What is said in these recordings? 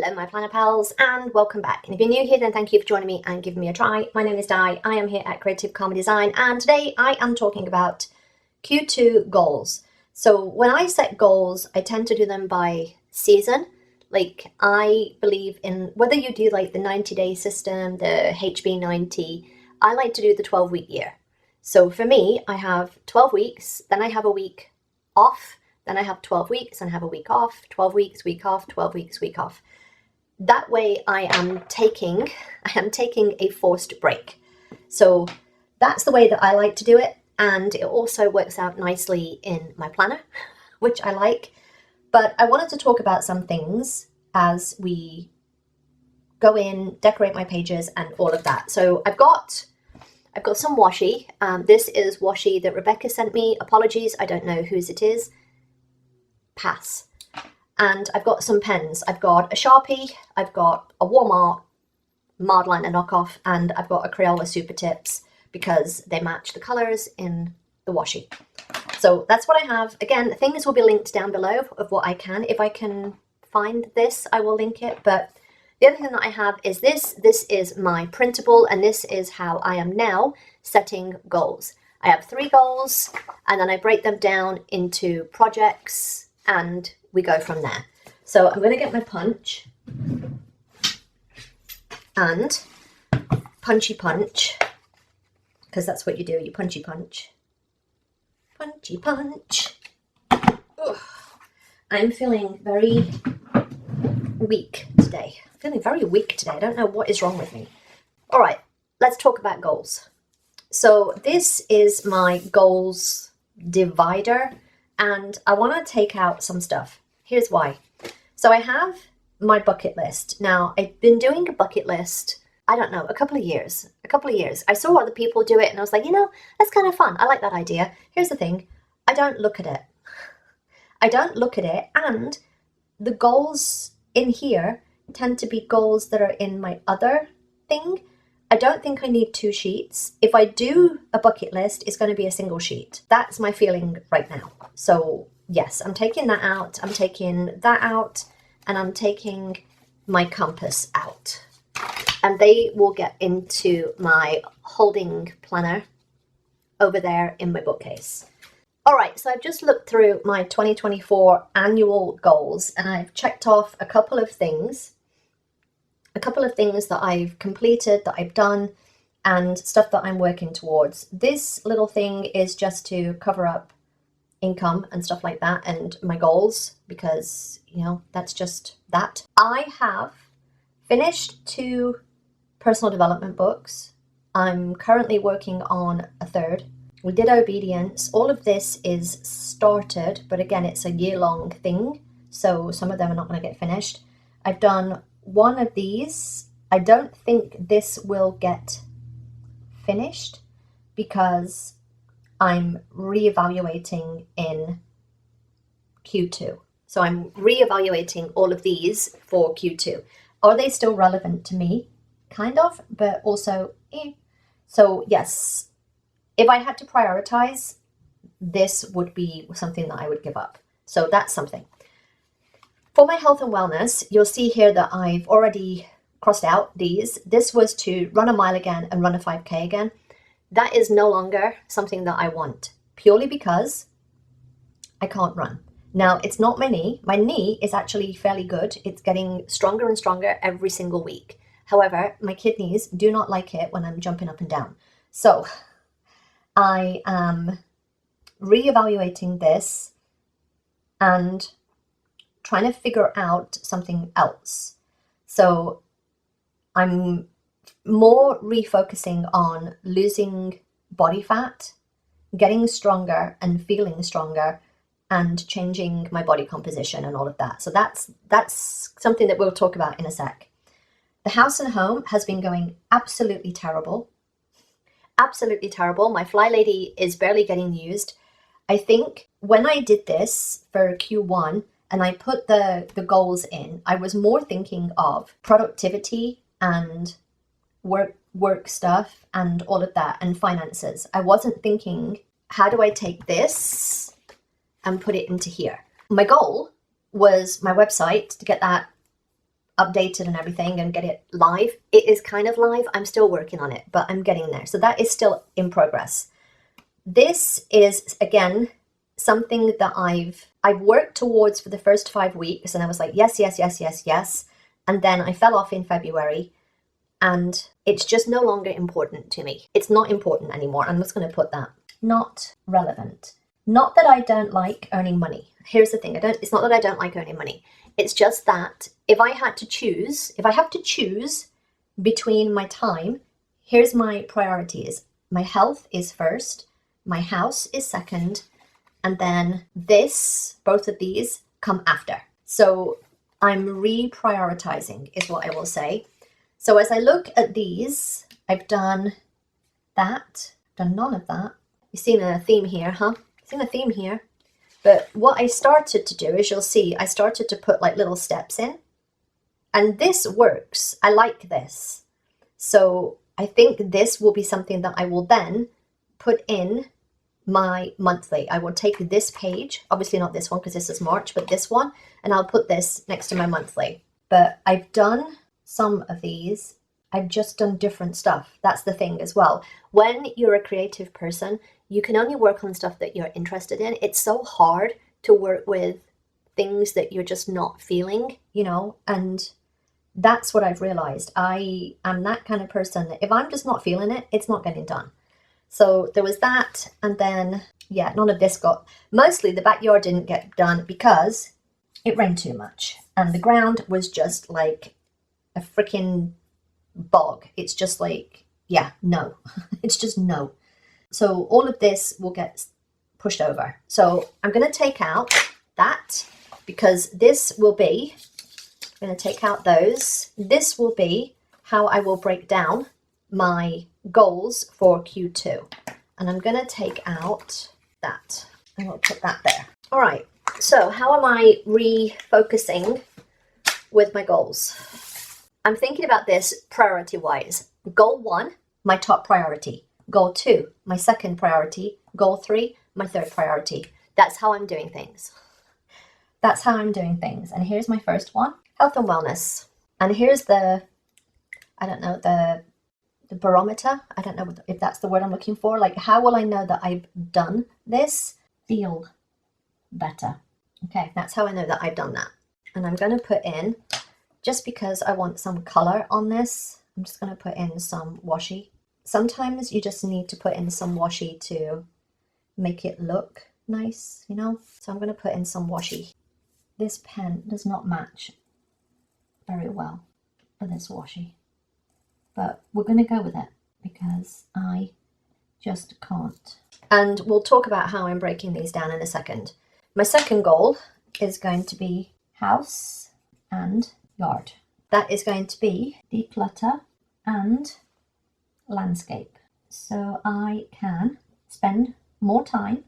Hello my planner pals and welcome back, and if you're new here then thank you for joining me and giving me a try. My name is Di, I am here at Creative Karma Design, and today I am talking about Q2 goals. So when I set goals I tend to do them by season. Like I believe in whether you do like the 90-day system, the HB90, I like to do the 12-week year. So for me I have 12 weeks, then I have a week off, then I have 12 weeks and have a week off, 12 weeks, week off, 12 weeks, week off. That way I am taking a forced break. So that's the way that I like to do it, and it also works out nicely in my planner, which I like. But I wanted to talk about some things as we go in, decorate my pages and all of that. So I've got some washi. This is washi that Rebecca sent me. Apologies, I don't know whose it is. Pass. And I've got some pens. I've got a Sharpie, I've got a Walmart Mardliner knockoff, and I've got a Crayola Super Tips because they match the colours in the washi. So that's what I have. Again, things will be linked down below of what I can. If I can find this, I will link it. But the other thing that I have is this. This is my printable, and this is how I am now setting goals. I have 3 goals, and then I break them down into projects, and we go from there. So I'm going to get my punch and punchy punch, because that's what you do, you punchy punch. Punchy punch. Ugh. I'm feeling very weak today. I'm feeling very weak today. I don't know what is wrong with me. All right, let's talk about goals. So this is my goals divider, and I want to take out some stuff. Here's why. So I have my bucket list. Now, I've been doing a bucket list, I don't know, a couple of years. I saw other people do it and I was like, you know, that's kind of fun. I like that idea. Here's the thing. I don't look at it. And the goals in here tend to be goals that are in my other thing. I don't think I need 2 sheets. If I do a bucket list, it's going to be a single sheet. That's my feeling right now. So yes, I'm taking that out, I'm taking that out, and I'm taking my compass out. And they will get into my holding planner over there in my bookcase. All right, so I've just looked through my 2024 annual goals, and I've checked off a couple of things that I've completed, that I've done, and stuff that I'm working towards. This little thing is just to cover up income and stuff like that and my goals, because, you know, that's just that. I have finished 2 personal development books. I'm currently working on a 3rd. We did obedience. All of this is started, but again, it's a year-long thing, so some of them are not going to get finished. I've done 1 of these. I don't think this will get finished because I'm reevaluating in Q2. So I'm reevaluating all of these for Q2. Are they still relevant to me? Kind of, but also eh. So yes, if I had to prioritize, this would be something that I would give up. So that's something. For my health and wellness, you'll see here that I've already crossed out these. This was to run a mile again and run a 5K again. That is no longer something that I want, purely because I can't run. Now, it's not my knee. My knee is actually fairly good. It's getting stronger and stronger every single week. However, my kidneys do not like it when I'm jumping up and down. So I am reevaluating this and trying to figure out something else. So I'm more refocusing on losing body fat, getting stronger and feeling stronger, and changing my body composition and all of that. So that's something that we'll talk about in a sec. The house and home has been going absolutely terrible. Absolutely terrible. My fly lady is barely getting used. I think when I did this for Q1 and I put the goals in, I was more thinking of productivity and work stuff and all of that, and finances. I wasn't thinking, how do I take this and put it into here? My goal was my website, to get that updated and everything and get it live. It is kind of live. I'm still working on it, but I'm getting there. So that is still in progress. This is, again, something that I've worked towards for the first 5 weeks, and I was like, yes, yes, yes, yes, yes. And then I fell off in February, and it's just no longer important to me. It's not important anymore. I'm just going to put that. Not relevant. Not that I don't like earning money. Here's the thing. It's not that I don't like earning money. It's just that if I have to choose between my time, here's my priorities. My health is first, my house is second, and then both of these come after. So I'm reprioritizing is what I will say. So as I look at these, I've done that, done none of that. You've seen a theme here, huh? Seen a theme here. But what I started to do is, you'll see, I started to put like little steps in. And this works. I like this. So I think this will be something that I will then put in my monthly. I will take this page, obviously not this one because this is March, but this one, and I'll put this next to my monthly. But I've done some of these. I've just done different stuff. That's the thing as well. When you're a creative person, you can only work on stuff that you're interested in. It's so hard to work with things that you're just not feeling, and that's what I've realized. I am that kind of person that if I'm just not feeling it, it's not getting done. So there was that, and then, yeah, none of this mostly the backyard didn't get done because it rained too much, and the ground was just like a freaking bog. It's just like, yeah, no. It's just no. So all of this will get pushed over. So I'm going to take out that because this will be, I'm going to take out those. This will be how I will break down my goals for Q2. And I'm going to take out that. And we'll put that there. All right. So how am I refocusing with my goals? I'm thinking about this priority-wise. Goal 1, my top priority. Goal 2, my second priority. Goal 3, my third priority. That's how I'm doing things. That's how I'm doing things. And here's my first one, health and wellness. And here's the barometer. I don't know if that's the word I'm looking for. Like, how will I know that I've done this? Feel better. Okay, that's how I know that I've done that. And I'm going to put in, just because I want some color on this, I'm just going to put in some washi. Sometimes you just need to put in some washi to make it look nice, So I'm going to put in some washi. This pen does not match very well for this washi, but we're going to go with it because I just can't. And we'll talk about how I'm breaking these down in a second. My second goal is going to be house and yard. That is going to be declutter and landscape, so I can spend more time,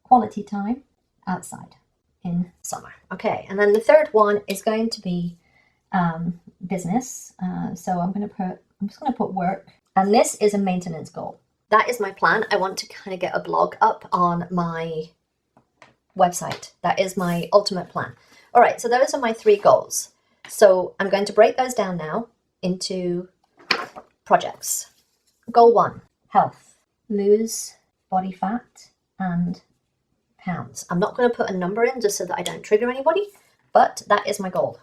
quality time, outside in summer. Okay, and then the third one is going to be business. So I'm just going to put work, and this is a maintenance goal. That is my plan. I want to kind of get a blog up on my website. That is my ultimate plan. All right, so those are my 3 goals. So I'm going to break those down now into projects. Goal 1, health. Lose body fat and pounds. I'm not going to put a number in just so that I don't trigger anybody, but that is my goal.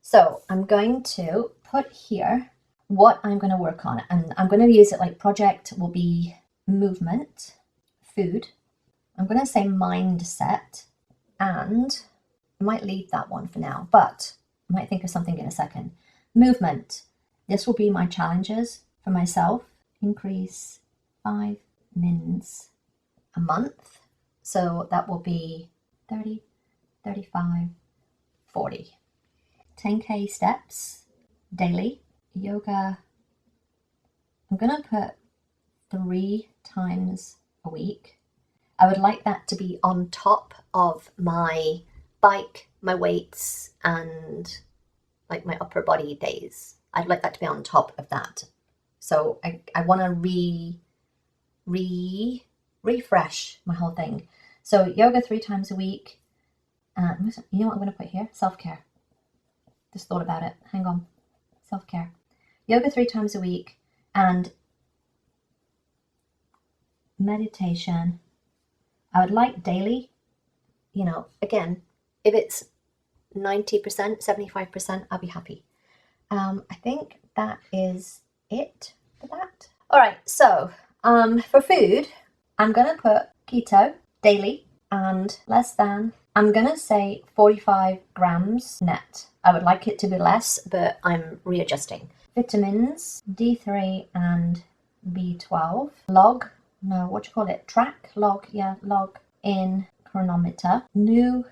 So I'm going to put here what I'm going to work on, and I'm going to use it like project will be movement, food. I'm going to say mindset, and I might leave that one for now, but I might think of something in a second. Movement. This will be my challenges for myself. Increase 5 mins a month. So that will be 30, 35, 40. 10K steps daily. Yoga. I'm going to put 3 times a week. I would like that to be on top of my bike, my weights, and like my upper body days. I'd like that to be on top of that. So I want to refresh my whole thing. So yoga 3 times a week. You know what I'm going to put here? Self-care. Just thought about it. Hang on. Self-care. Yoga 3 times a week and meditation. I would like daily. You know, again, if it's 90%, 75%, I'll be happy. I think that is it for that. All right, so for food, I'm gonna put keto daily and less than, I'm gonna say 45 grams net. I would like it to be less, but I'm readjusting. Vitamins, D3 and B12. Log, no, what do you call it? Track, log, yeah, log in chronometer. New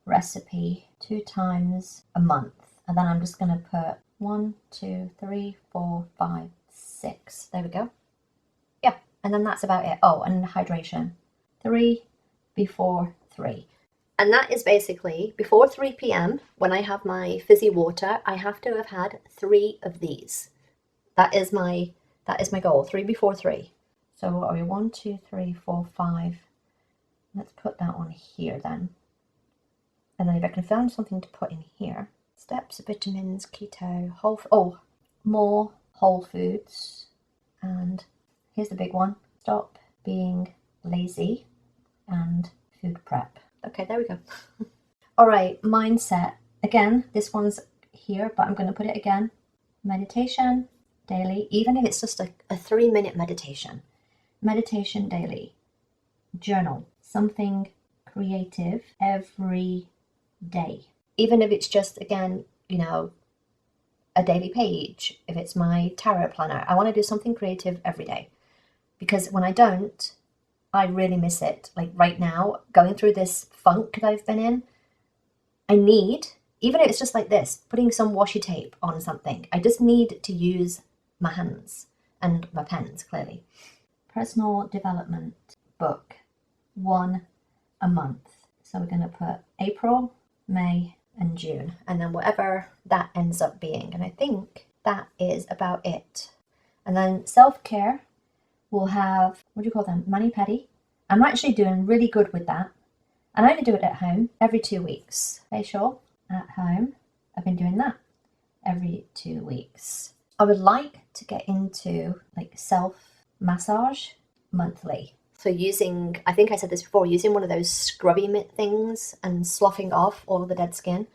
recipe 2 times a month. And then I'm just gonna put 1, 2, 3, 4, 5, 6. There we go. Yeah, and then that's about it. Oh, and hydration. 3 before 3. And that is basically before 3 p.m. when I have my fizzy water, I have to have had 3 of these. That is my goal. 3 before 3. So what are we? 1, 2, 3, 4, 5. Let's put that on here then. And then if I can find something to put in here. Steps, vitamins, keto, more whole foods. And here's the big one. Stop being lazy and food prep. Okay, there we go. All right, mindset. Again, this one's here, but I'm going to put it again. Meditation daily, even if it's just a 3-minute meditation. Meditation daily. Journal. Something creative every day. Even if it's just, again, you know, a daily page, if it's my tarot planner, I want to do something creative every day. Because when I don't, I really miss it. Like right now, going through this funk that I've been in, I need, even if it's just like this, putting some washi tape on something, I just need to use my hands and my pens, clearly. Personal development book, 1 a month. So we're going to put April, May, and June, and then whatever that ends up being. And I think that is about it. And then self-care, we'll have, what do you call them? Mani-pedi. I'm actually doing really good with that. And I only do it at home every 2 weeks. Facial at home. I've been doing that every 2 weeks. I would like to get into like self-massage monthly. So using, I think I said this before, using one of those scrubby mitt things and sloughing off all of the dead skin.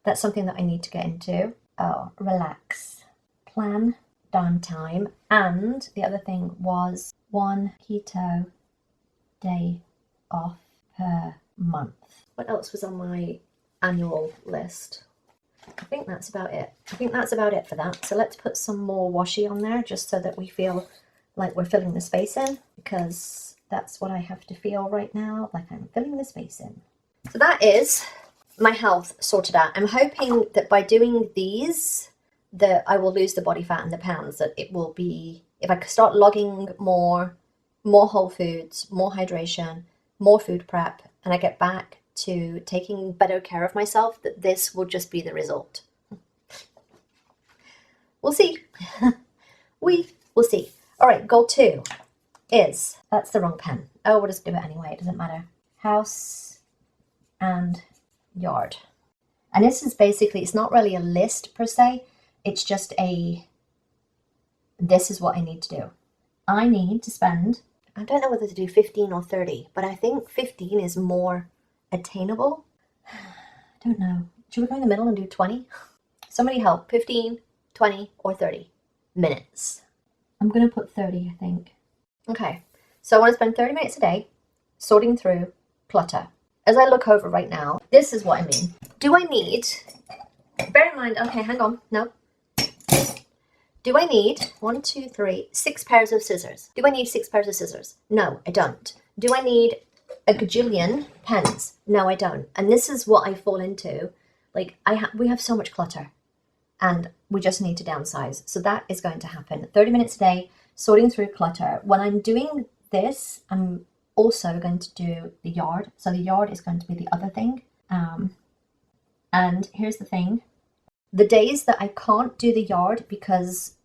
That's something that I need to get into. Oh, relax. Plan downtime. And the other thing was 1 keto day off per month. What else was on my annual list? I think that's about it. I think that's about it for that. So let's put some more washi on there just so that we feel like we're filling the space in, because that's what I have to feel right now, like I'm filling the space in. So that is my health sorted out. I'm hoping that by doing these, that I will lose the body fat and the pounds, that it will be, if I start logging more whole foods, more hydration, more food prep, and I get back to taking better care of myself, that this will just be the result. We'll see. We will see. All right, goal 2 is, that's the wrong pen. Oh, we'll just do it anyway, it doesn't matter. House and yard. And this is basically, it's not really a list per se, it's just this is what I need to do. I need to spend, I don't know whether to do 15 or 30, but I think 15 is more attainable. I don't know. Should we go in the middle and do 20? Somebody help. 15, 20, or 30 minutes. I'm going to put 30, I think. Okay, so I want to spend 30 minutes a day sorting through clutter. As I look over right now, this is what I mean. Do I need, bear in mind, okay, hang on, no. Do I need 1, 2, 3, 6 pairs of scissors? Do I need 6 pairs of scissors? No, I don't. Do I need a gajillion pens? No, I don't. And this is what I fall into. Like, we have so much clutter and we just need to downsize. So that is going to happen. 30 minutes a day, sorting through clutter. When I'm doing this, I'm also going to do the yard. So the yard is going to be the other thing. And here's the thing. The days that I can't do the yard because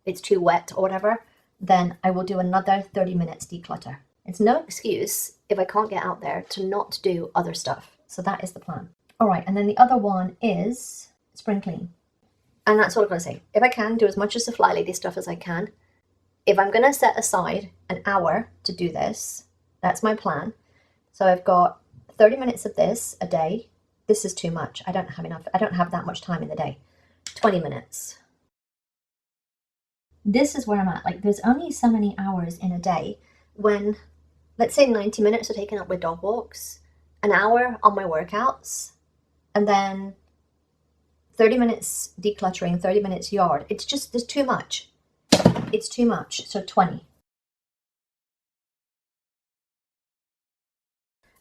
it's too wet or whatever, then I will do another 30 minutes declutter. It's no excuse if I can't get out there to not do other stuff. So that is the plan. All right, and then the other one is spring clean. And that's all I'm going to say. If I can, do as much of the Fly Lady stuff as I can. If I'm going to set aside an hour to do this, that's my plan. So I've got 30 minutes of this a day. This is too much. I don't have enough. I don't have that much time in the day. 20 minutes. This is where I'm at. Like, there's only so many hours in a day when, let's say 90 minutes are taken up with dog walks, an hour on my workouts, and then 30 minutes decluttering, 30 minutes yard. It's just, there's too much. It's too much. So 20.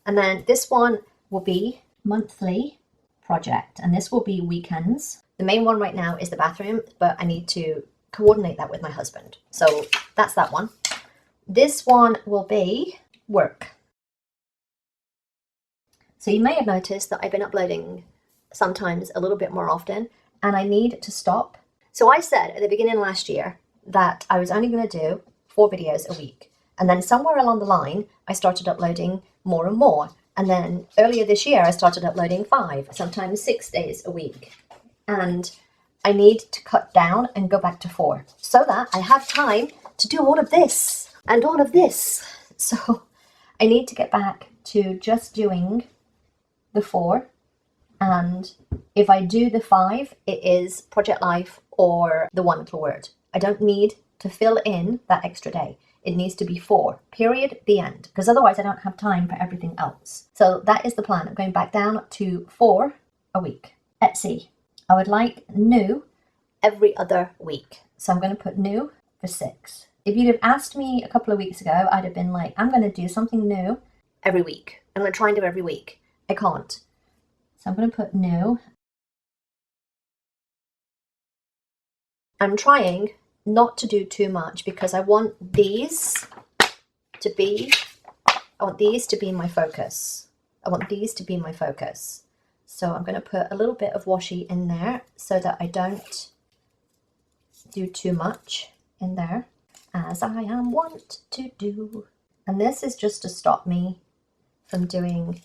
And then this one will be monthly project, and this will be weekends. The main one right now is the bathroom, but I need to coordinate that with my husband. So that's that one. This one will be work. So you may have noticed that I've been uploading sometimes a little bit more often, and I need to stop. So I said at the beginning of last year that I was only going to do 4 videos a week. And then somewhere along the line, I started uploading more and more. And then earlier this year, I started uploading 5, sometimes 6 days a week. And I need to cut down and go back to 4 so that I have time to do all of this and all of this. So I need to get back to just doing the 4. And if I do the 5, it is Project Life or the One Little Word. I don't need to fill in that extra day. It needs to be 4, period, the end. Because otherwise I don't have time for everything else. So that is the plan. I'm going back down to 4 a week. Etsy. I would like new every other week. So I'm going to put new for 6. If you'd have asked me a couple of weeks ago, I'd have been like, I'm going to do something new every week. I'm going to try and do every week. I can't. So I'm going to put new. I'm trying not to do too much because I want these to be my focus. I want these to be my focus. So I'm going to put a little bit of washi in there so that I don't do too much in there, as I am wont to do. And this is just to stop me from doing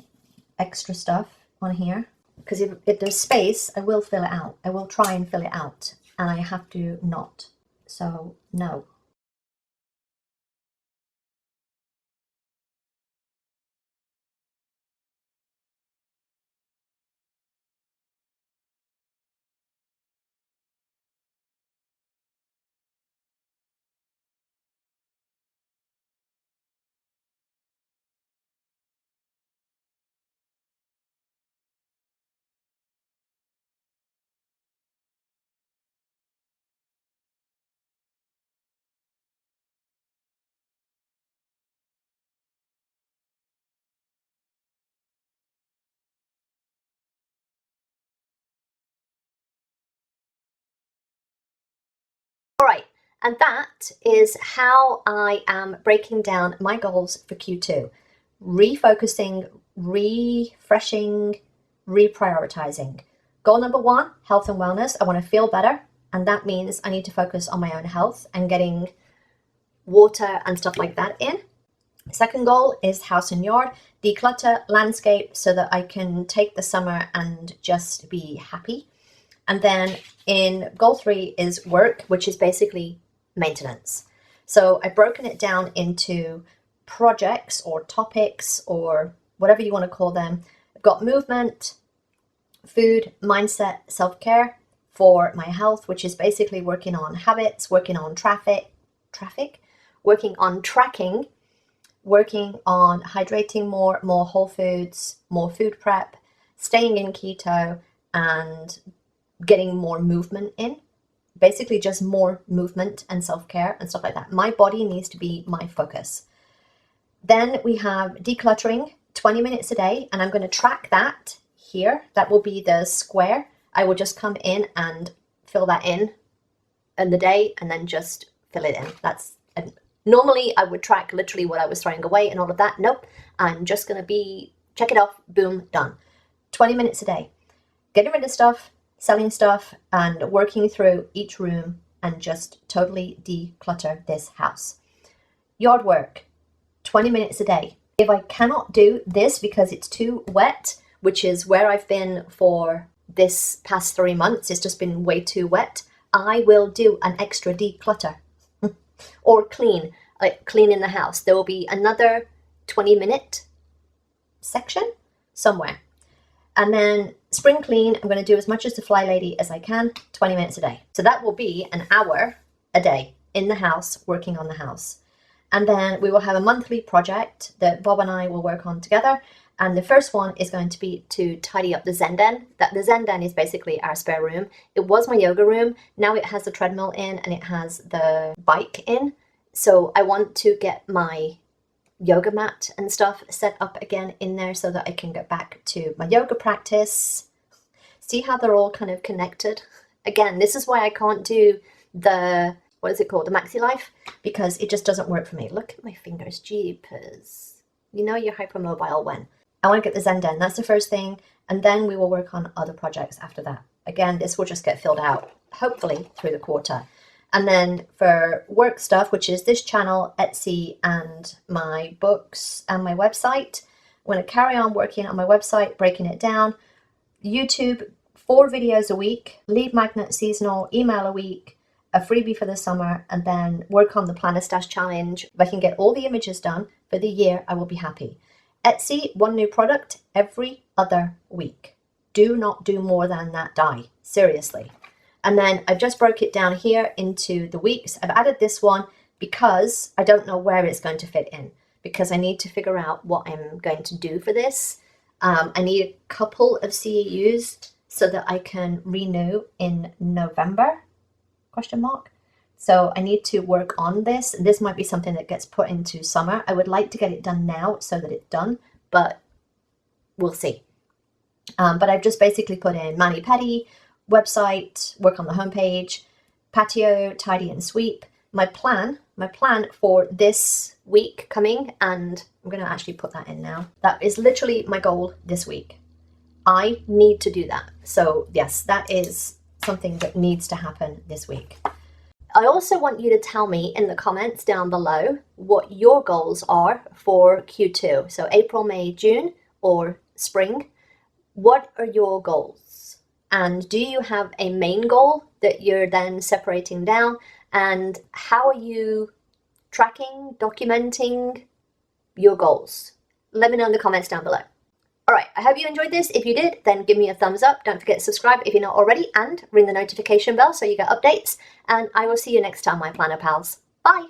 extra stuff on here. Because if there's space, I will fill it out. I will try and fill it out. And I have to not. So, no. All right, and that is how I am breaking down my goals for Q2. Refocusing, refreshing, reprioritizing. Goal number 1, health and wellness. I want to feel better, and that means I need to focus on my own health and getting water and stuff like that in. Second goal is house and yard, declutter, landscape, so that I can take the summer and just be happy. And then in goal 3 is work, which is basically maintenance. So I've broken it down into projects or topics or whatever you want to call them. I've got movement, food, mindset, self-care for my health, which is basically working on habits, working on traffic, working on tracking, working on hydrating more whole foods, more food prep, staying in keto, and getting more movement in. Basically just more movement and self-care and stuff like that. My body needs to be my focus. Then we have decluttering, 20 minutes a day, and I'm going to track that here. That will be the square. I will just come in and fill that in the day and then just fill it in. Normally I would track literally what I was throwing away and all of that. Nope. I'm just going to be, check it off, boom, done. 20 minutes a day. Getting rid of stuff, selling stuff, and working through each room and just totally declutter this house. Yard work, 20 minutes a day. If I cannot do this because it's too wet, which is where I've been for this past 3 months. It's just been way too wet. I will do an extra declutter or clean, like clean in the house. There will be another 20-minute section somewhere. And then spring clean, I'm going to do as much as the fly lady as I can, 20 minutes a day. So that will be an hour a day in the house, working on the house. And then we will have a monthly project that Bob and I will work on together. And the first one is going to be to tidy up the Zen Den. The Zen Den is basically our spare room. It was my yoga room. Now it has the treadmill in and it has the bike in. So I want to get my yoga mat and stuff set up again in there so that I can get back to my yoga practice. See how they're all kind of connected? Again, this is why I can't do the, what is it called? The Maxi Life, because it just doesn't work for me. Look at my fingers, jeepers. You know you're hypermobile when. I want to get the Zen Den, that's the first thing, and then we will work on other projects after that. Again, this will just get filled out, hopefully, through the quarter. And then for work stuff, which is this channel, Etsy, and my books and my website, I'm going to carry on working on my website, breaking it down. YouTube, 4 videos a week, lead magnet seasonal, email a week, a freebie for the summer, and then work on the Planner Stash Challenge. If I can get all the images done for the year, I will be happy. Etsy, 1 new product every other week. Do not do more than that, die. Seriously. And then I've just broke it down here into the weeks. I've added this one because I don't know where it's going to fit in, because I need to figure out what I'm going to do for this. I need a couple of CEUs so that I can renew in November, ? So I need to work on this. This might be something that gets put into summer. I would like to get it done now so that it's done, but we'll see. But I've just basically put in mani-pedi, website, work on the homepage, patio, tidy and sweep. My plan for this week coming, and I'm going to actually put that in now. That is literally my goal this week. I need to do that. So yes, that is something that needs to happen this week. I also want you to tell me in the comments down below what your goals are for Q2. So April, May, June, or spring. What are your goals? And do you have a main goal that you're then separating down? And how are you tracking, documenting your goals? Let me know in the comments down below. All right, I hope you enjoyed this. If you did, then give me a thumbs up. Don't forget to subscribe if you're not already, and ring the notification bell so you get updates. And I will see you next time, my planner pals. Bye.